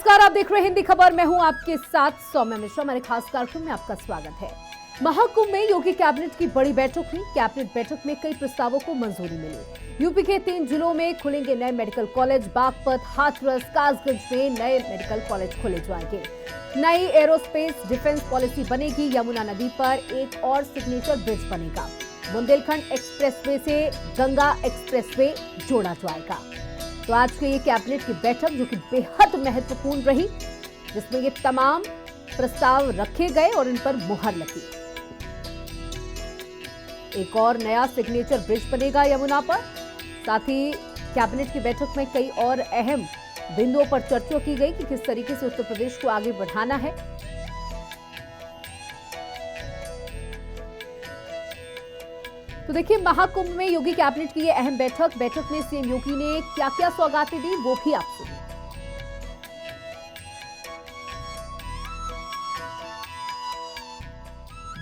नमस्कार, आप देख रहे हैं हिंदी खबर। मैं हूं आपके साथ सौम्या मिश्रा। हमारे खास कार्यक्रम में आपका स्वागत है। महाकुंभ में योगी कैबिनेट की बड़ी बैठक हुई। कैबिनेट बैठक में कई प्रस्तावों को मंजूरी मिली। यूपी के 3 जिलों में खुलेंगे नए मेडिकल कॉलेज। बागपत, हाथरस, कासगंज में नए मेडिकल कॉलेज खोले जाएंगे। नई एरोस्पेस डिफेंस पॉलिसी बनेगी। यमुना नदी पर एक और सिग्नेचर ब्रिज बनेगा। बुंदेलखंड एक्सप्रेसवे से गंगा एक्सप्रेसवे जोड़ा जाएगा। तो आज के ये कैबिनेट की बैठक जो कि बेहद महत्वपूर्ण रही, जिसमें ये तमाम प्रस्ताव रखे गए और इन पर मुहर लगी। एक और नया सिग्नेचर ब्रिज बनेगा यमुना पर। साथ ही कैबिनेट की बैठक में कई और अहम बिंदुओं पर चर्चा की गई कि किस तरीके से उत्तर प्रदेश को आगे बढ़ाना है। तो देखिए, महाकुंभ में योगी कैबिनेट की ये अहम बैठक में सीएम योगी ने क्या क्या सौगातें दी, वो भी आप सुनिए।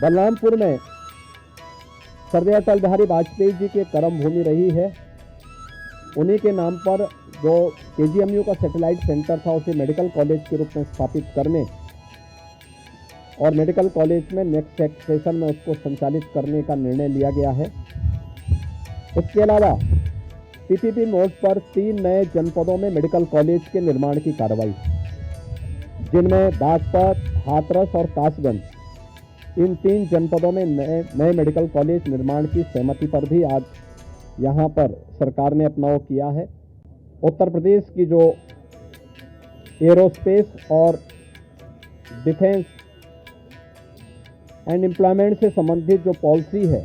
बलरामपुर में स्वर्गीय अटल बिहारी वाजपेयी जी की कर्म भूमि रही है। उन्हीं के नाम पर जो केजीएमयू का सैटेलाइट सेंटर था, उसे मेडिकल कॉलेज के रूप में स्थापित करने और मेडिकल कॉलेज में नेक्स्ट सेशन में उसको संचालित करने का निर्णय लिया गया है। इसके अलावा पीपीपी मोड पर 3 नए जनपदों में मेडिकल कॉलेज के निर्माण की कार्रवाई, जिनमें बागपत, हाथरस और कासगंज, इन 3 जनपदों में नए मेडिकल कॉलेज निर्माण की सहमति पर भी आज यहाँ पर सरकार ने अपना वो किया है। उत्तर प्रदेश की जो एरोस्पेस और डिफेंस एंड एम्प्लॉयमेंट से संबंधित जो पॉलिसी है,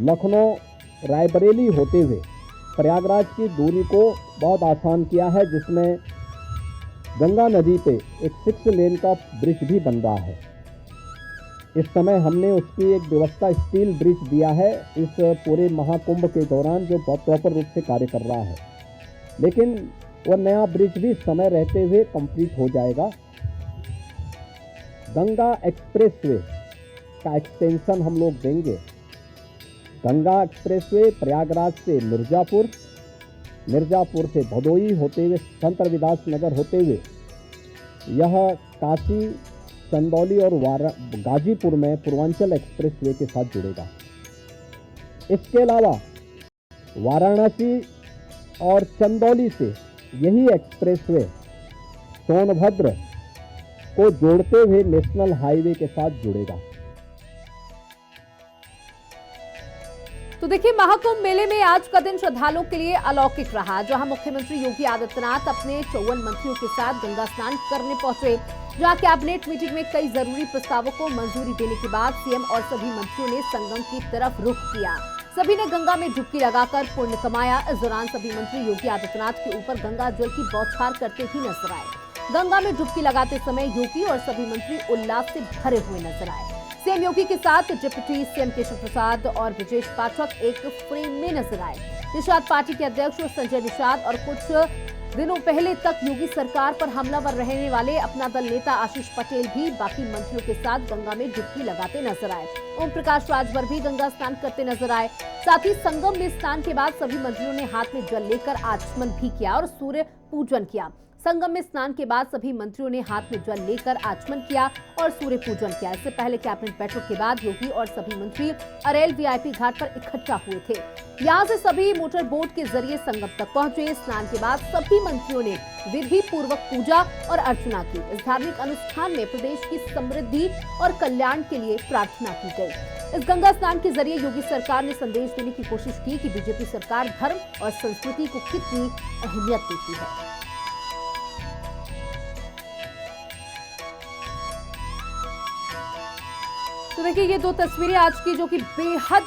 लखनऊ रायबरेली होते हुए प्रयागराज की दूरी को बहुत आसान किया है, जिसमें गंगा नदी पे एक 6 लेन का ब्रिज भी बन रहा है। इस समय हमने उसकी एक व्यवस्था स्टील ब्रिज दिया है इस पूरे महाकुंभ के दौरान, जो प्रॉपर रूप से कार्य कर रहा है। लेकिन वह नया ब्रिज भी समय रहते हुए कंप्लीट हो जाएगा। गंगा एक्सप्रेसवे का एक्सटेंशन हम लोग देंगे। गंगा एक्सप्रेसवे प्रयागराज से मिर्जापुर, मिर्जापुर से भदोई होते हुए संत रविदास नगर होते हुए यह काशी, चंदौली और गाजीपुर में पूर्वांचल एक्सप्रेसवे के साथ जुड़ेगा। इसके अलावा वाराणसी और चंदौली से यही एक्सप्रेसवे सोनभद्र को जोड़ते हुए नेशनल हाईवे के साथ जुड़ेगा। तो देखिए, महाकुंभ मेले में आज का दिन श्रद्धालुओं के लिए अलौकिक रहा, जहां मुख्यमंत्री योगी आदित्यनाथ अपने 54 मंत्रियों के साथ गंगा स्नान करने पहुंचे। जहां कैबिनेट मीटिंग में कई जरूरी प्रस्तावों को मंजूरी देने के बाद सीएम और सभी मंत्रियों ने संगम की तरफ रुख किया। सभी ने गंगा में डुबकी लगाकर पुण्य कमाया। इस दौरान सभी मंत्री योगी आदित्यनाथ के ऊपर गंगा जल की बौछार करते ही नजर आए। गंगा में डुबकी लगाते समय योगी और सभी मंत्री उल्लास से भरे हुए नजर आए। सीएम योगी के साथ डिप्टी सीएम केशव प्रसाद और ब्रजेश पाठक एक फ्रेम में नजर आए। निषाद पार्टी के अध्यक्ष संजय निषाद और कुछ दिनों पहले तक योगी सरकार पर हमलावर रहने वाले अपना दल नेता आशीष पटेल भी बाकी मंत्रियों के साथ गंगा में डुबकी लगाते नजर आए। ओम प्रकाश राजभर भी गंगा स्नान करते नजर आए। साथ ही संगम में स्नान के बाद सभी मंत्रियों ने हाथ में जल लेकर आचमन भी किया और सूर्य पूजन किया। संगम में स्नान के बाद सभी मंत्रियों ने हाथ में जल लेकर आचमन किया और सूर्य पूजन किया। इससे पहले कैबिनेट बैठक के बाद योगी और सभी मंत्री अरेल वीआईपी घाट पर इकट्ठा हुए थे। यहां से सभी मोटर बोट के जरिए संगम तक पहुंचे। स्नान के बाद सभी मंत्रियों ने विधि पूर्वक पूजा और अर्चना की। इस धार्मिक अनुष्ठान में प्रदेश की समृद्धि और कल्याण के लिए प्रार्थना की गई। इस गंगा स्नान के जरिए योगी सरकार ने संदेश देने की कोशिश की कि बीजेपी सरकार धर्म और संस्कृति को कितनी अहमियत देती है। तो देखिए, ये 2 तस्वीरें आज की जो कि बेहद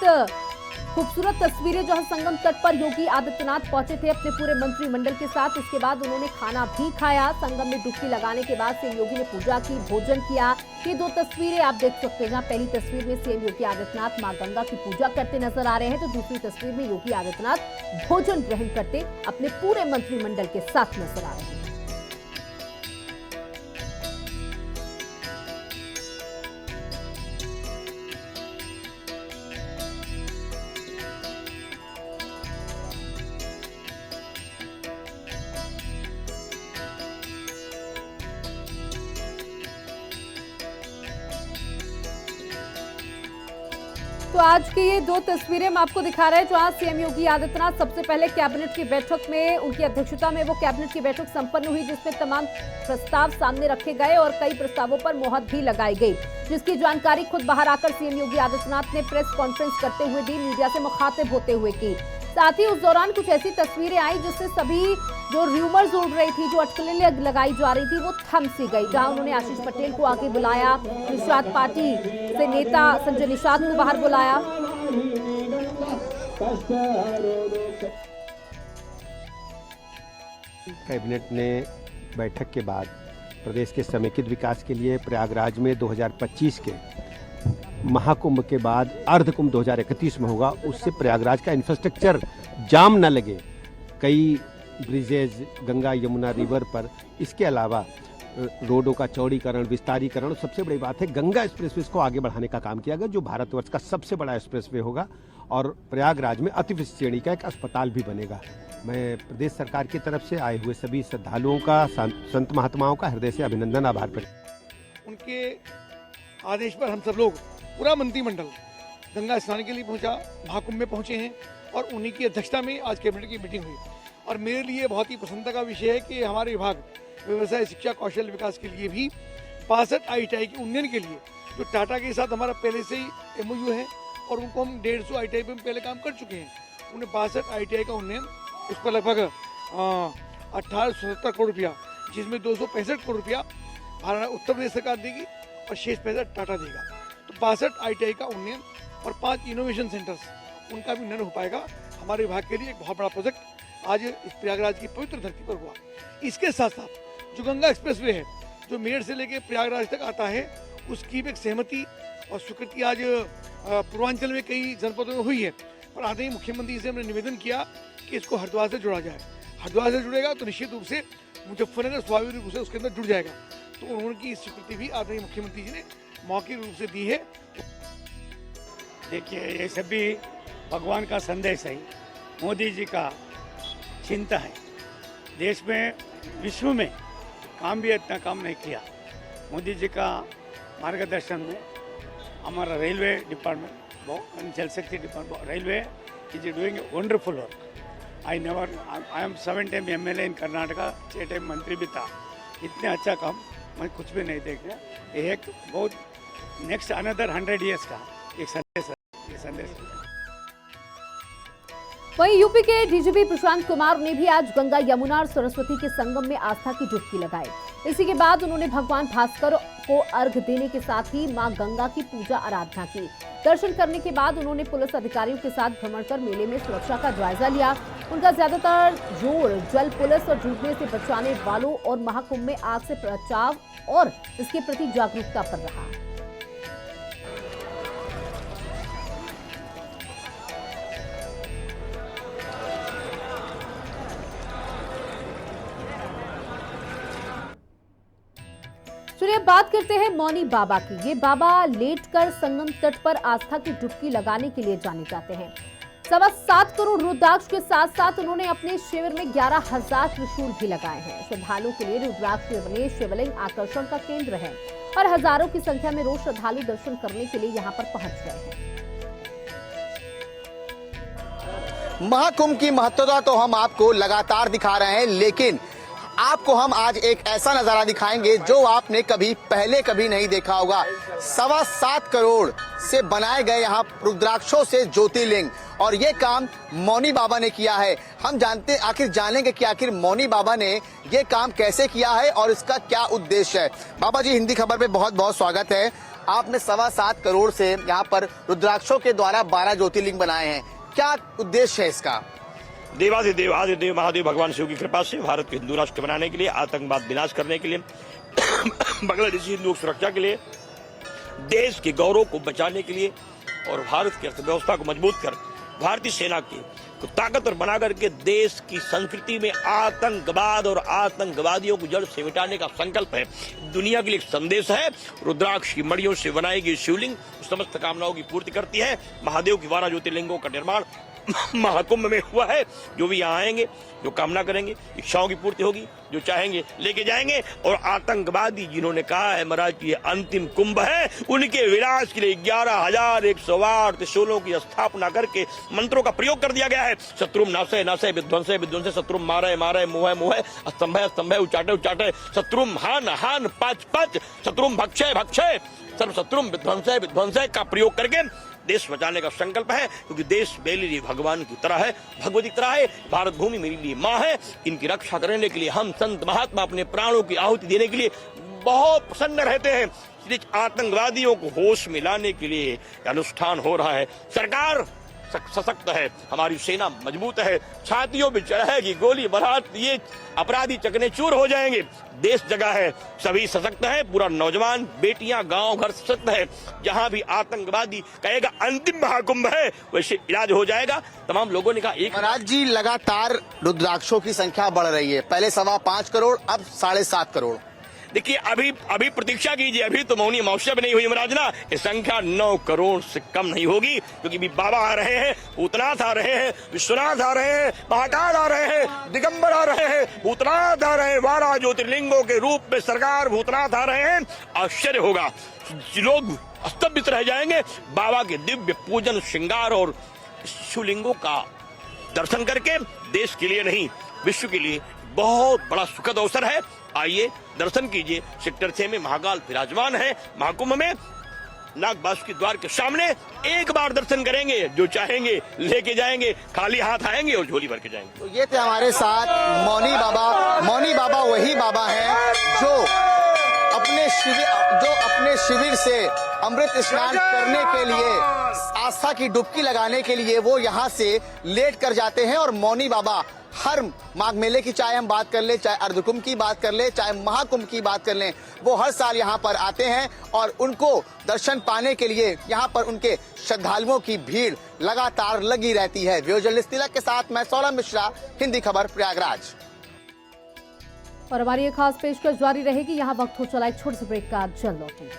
खूबसूरत तस्वीरें जहां संगम तट पर योगी आदित्यनाथ पहुंचे थे अपने पूरे मंत्रिमंडल के साथ। इसके बाद उन्होंने खाना भी खाया। संगम में डुबकी लगाने के बाद सीएम योगी ने पूजा की, भोजन किया। ये दो तस्वीरें आप देख सकते हैं, जहां पहली तस्वीर में सीएम योगी आदित्यनाथ मां गंगा की पूजा करते नजर आ रहे हैं, तो दूसरी तस्वीर में योगी आदित्यनाथ भोजन ग्रहण करते अपने पूरे मंत्रिमंडल के साथ नजर आ रहे हैं। तो आज की ये दो तस्वीरें हम आपको दिखा रहे हैं, जहां सीएम योगी आदित्यनाथ सबसे पहले कैबिनेट की बैठक में, उनकी अध्यक्षता में वो कैबिनेट की बैठक संपन्न हुई, जिसमें तमाम प्रस्ताव सामने रखे गए और कई प्रस्तावों पर मोहर भी लगाई गई, जिसकी जानकारी खुद बाहर आकर सीएम योगी आदित्यनाथ ने प्रेस कॉन्फ्रेंस करते हुए दी, मीडिया से मुखातिब होते हुए की। साथ ही उस दौरान कुछ ऐसी तस्वीरें आई जिससे सभी जो र्यूमर्स उड़ रही थी, जो अटकलें लगाई जा रही थी, वो थम सी गई। जहां उन्होंने आशीष पटेल को आगे बुलाया, निषाद पार्टी से नेता संजय निषाद को बाहर बुलाया। कैबिनेट ने बैठक के बाद प्रदेश के समेकित विकास के लिए प्रयागराज में 2025 के महाकुंभ के बाद अर्धकुंभ 2031 में होगा, उससे प्रयागराज का इंफ्रास्ट्रक्चर जाम न लगे, कई ब्रिजेज गंगा यमुना रिवर पर, इसके अलावा रोडों का चौड़ीकरण, विस्तारीकरण, और सबसे बड़ी बात है गंगा एक्सप्रेसवे को आगे बढ़ाने का काम किया गया, जो भारतवर्ष का सबसे बड़ा एक्सप्रेसवे होगा, और प्रयागराज में अति विशिष्ट श्रेणी का एक अस्पताल भी बनेगा। मैं प्रदेश सरकार की तरफ से आए हुए सभी श्रद्धालुओं का, संत महात्माओं का हृदय से अभिनंदन, आभार प्रकट। उनके आदेश पर हम सब लोग पूरा मंत्रिमंडल गंगा स्नान के लिए पहुंचा, महाकुंभ में पहुंचे हैं, और उन्हीं की अध्यक्षता में आज कैबिनेट की मीटिंग हुई। और मेरे लिए बहुत ही प्रसन्नता का विषय है कि हमारे विभाग व्यवसाय, शिक्षा, कौशल विकास के लिए भी 62 ITI के उन्नयन के लिए, जो टाटा के साथ हमारा पहले से ही MOU है, और उनको हम 150 ITI पे पहले काम कर चुके हैं, उन्हें 62 ITI का उन्नयन, उस पर लगभग 1870 करोड़ रुपया, जिसमें 265 करोड़ रुपया उत्तर प्रदेश सरकार देगी और शेष पैसा टाटा देगा। तो 62 ITI का उन्नयन और 5 इनोवेशन सेंटर्स, उनका भी उन्नयन हो पाएगा। हमारे विभाग के लिए एक बहुत बड़ा प्रोजेक्ट आज इस प्रयागराज की पवित्र धरती पर हुआ। इसके साथ साथ जो गंगा एक्सप्रेसवे है, जो मेरठ से लेकर प्रयागराज तक आता है, उसकी भी एक सहमति और स्वीकृति आज पूर्वांचल में कई जनपदों में हुई है। पर आते ही मुख्यमंत्री से हमने निवेदन किया कि इसको हरिद्वार से जोड़ा जाए। हरिद्वार से जुड़ेगा तो निश्चित रूप से मुजफ्फरनगर स्वाभाविक रूप से उसके अंदर जुड़ जाएगा। तो उनकी स्वीकृति भी आते ही मुख्यमंत्री जी ने मौखिक रूप से दी है। देखिए, ये सभी भगवान का संदेश है, मोदी जी का चिंता है। देश में, विश्व में काम भी इतना काम नहीं किया। मोदी जी का मार्गदर्शन में हमारा रेलवे डिपार्टमेंट, जल शक्ति department, railway is doing wonderful work. I am 7 time MLA in Karnataka, 6 time मंत्री भी था। इतने अच्छा काम मैं कुछ भी नहीं देख रहा। ये एक बहुत नेक्स्ट अनदर 100 years का एक संदेश है, ये संदेश है। वहीं यूपी के DGP प्रशांत कुमार ने भी आज गंगा, यमुना और सरस्वती के संगम में आस्था की डुबकी लगाई। इसी के बाद उन्होंने भगवान भास्कर को अर्घ्य देने के साथ ही मां गंगा की पूजा आराधना की। दर्शन करने के बाद उन्होंने पुलिस अधिकारियों के साथ भ्रमण कर मेले में सुरक्षा का जायजा लिया। उनका ज्यादातर जोर जल पुलिस और डूबने से बचाने वालों और महाकुंभ में आग से बचाव और इसके प्रति जागरूकता पर रहा। चलिए बात करते हैं मौनी बाबा की। ये बाबा लेटकर संगम तट पर आस्था की डुबकी लगाने के लिए जाने जाते हैं। 7.25 करोड़ रुद्राक्ष के साथ साथ उन्होंने अपने शिविर में 11,000 त्रिशूल भी लगाए हैं। श्रद्धालुओं के लिए रुद्राक्ष में बने शिवलिंग आकर्षण का केंद्र है और हजारों की संख्या में रोज श्रद्धालु दर्शन करने के लिए यहाँ पर पहुंच गए हैं। महाकुंभ की महत्वता तो हम आपको लगातार दिखा रहे हैं, लेकिन आपको हम आज एक ऐसा नजारा दिखाएंगे जो आपने कभी नहीं देखा होगा। 7.25 करोड़ से बनाए गए यहाँ रुद्राक्षों से ज्योतिर्लिंग, और ये काम मौनी बाबा ने किया है। हम जानेंगे कि आखिर मौनी बाबा ने ये काम कैसे किया है और इसका क्या उद्देश्य है। बाबा जी, हिंदी खबर पे बहुत बहुत स्वागत है। आपने 7.25 करोड़ से यहाँ पर रुद्राक्षों के द्वारा 12 ज्योतिर्लिंग बनाए हैं, क्या उद्देश्य है इसका? देवाधिदेव आदिदेव महादेव भगवान शिव की कृपा से भारत को हिंदू राष्ट्र बनाने के लिए, आतंकवाद विनाश करने के लिए, बांग्लादेशी हिंदुओं की सुरक्षा के लिए, देश के गौरव को बचाने के लिए और भारत की अर्थव्यवस्था को मजबूत कर भारतीय सेना की को ताकतवर बना करके देश की संस्कृति में आतंकवाद और आतंकवादियों को जड़ से मिटाने का संकल्प है। दुनिया के लिए एक संदेश है। रुद्राक्ष की मणियों से बनाई गई शिवलिंग समस्त कामनाओं की पूर्ति करती है। महादेव की 12 ज्योतिर्लिंगों का निर्माण महाकुंभ में हुआ है। जो भी यहाँ आएंगे, जो कामना करेंगे, इच्छाओं की पूर्ति होगी, जो चाहेंगे लेके जाएंगे। और आतंकवादी जिन्होंने कहा है महाराज ये अंतिम कुंभ है, उनके विनाश के लिए 11,108 त्रिशूलों की स्थापना करके मंत्रों का प्रयोग कर दिया गया है। शत्रुम नाशे नाशे विध्वंसे विध्वंसे, शत्रुम मारे मारे मोहे मोहे, स्तंभे स्तंभे, उचाटे उचाटे, शत्रुम हान हान पच पच, शत्रुम भक्षे भक्षे, सर्व शत्रुम विध्वंसे विध्वंसे का प्रयोग करके देश बचाने का संकल्प है। क्योंकि देश मेरे लिए भगवान की तरह है, भगवती की तरह है। भारत भूमि मेरे लिए माँ है। इनकी रक्षा करने के लिए हम संत महात्मा अपने प्राणों की आहुति देने के लिए बहुत प्रसन्न रहते हैं। इसलिए आतंकवादियों को होश में लाने के लिए अनुष्ठान हो रहा है। सरकार सशक्त है, हमारी सेना मजबूत है, छातियों पे चढ़ेगी गोली बारात, ये अपराधी चकनाचूर हो जाएंगे। देश जगह है, सभी सशक्त है, पूरा नौजवान बेटियां गांव घर सशक्त है। जहां भी आतंकवादी कहेगा अंतिम महाकुंभ है, वैसे इलाज हो जाएगा। तमाम लोगों ने कहा एक महाराज जी लगातार रुद्राक्षों की संख्या बढ़ रही है, पहले 5.25 करोड़, अब 7.5 करोड़। देखिए अभी प्रतीक्षा कीजिए, अभी तो मौनी अमावस्या भी नहीं हुई महाराज ना। ये संख्या 9 करोड़ से कम नहीं होगी। क्योंकि भी बाबा आ रहे हैं, भूतनाथ आ रहे हैं, विश्वनाथ आ रहे हैं, महाकाल आ रहे हैं, दिगंबर आ रहे हैं, भूतनाथ आ रहे हैं, 12 ज्योतिर्लिंगों के रूप में सरकार भूतनाथ आ रहे हैं। आश्चर्य होगा, लोग स्तंभित रह जाएंगे बाबा के दिव्य पूजन श्रृंगार और शिवलिंगों का दर्शन करके। देश के लिए नहीं, विश्व के लिए बहुत बड़ा सुखद अवसर है। आइए दर्शन कीजिए। सेक्टर 6 में महाकाल विराजमान है। महाकुंभ में नागबासु के द्वार के सामने एक बार दर्शन करेंगे, जो चाहेंगे लेके जाएंगे, खाली हाथ आएंगे और झोली भर के जाएंगे। तो ये थे हमारे साथ मौनी बाबा। मौनी बाबा वही बाबा हैं जो अपने शिविर से अमृत स्नान करने के लिए, आस्था की डुबकी लगाने के लिए वो यहाँ से लेट कर जाते हैं। और मौनी बाबा हर माघ मेले की चाहे हम बात कर ले, चाहे अर्धकुंभ की बात कर ले, चाहे महाकुंभ की बात कर लें, वो हर साल यहाँ पर आते हैं और उनको दर्शन पाने के लिए यहाँ पर उनके श्रद्धालुओं की भीड़ लगातार लगी रहती है। वीडियो जर्नलिस्ट तिलक के साथ मैं सौरभ मिश्रा, हिंदी खबर, प्रयागराज। और हमारी ये खास पेशकश जारी रहेगी। यहाँ वक्त हो चला एक छोटे से ब्रेक का, जल्द लौटेंगे।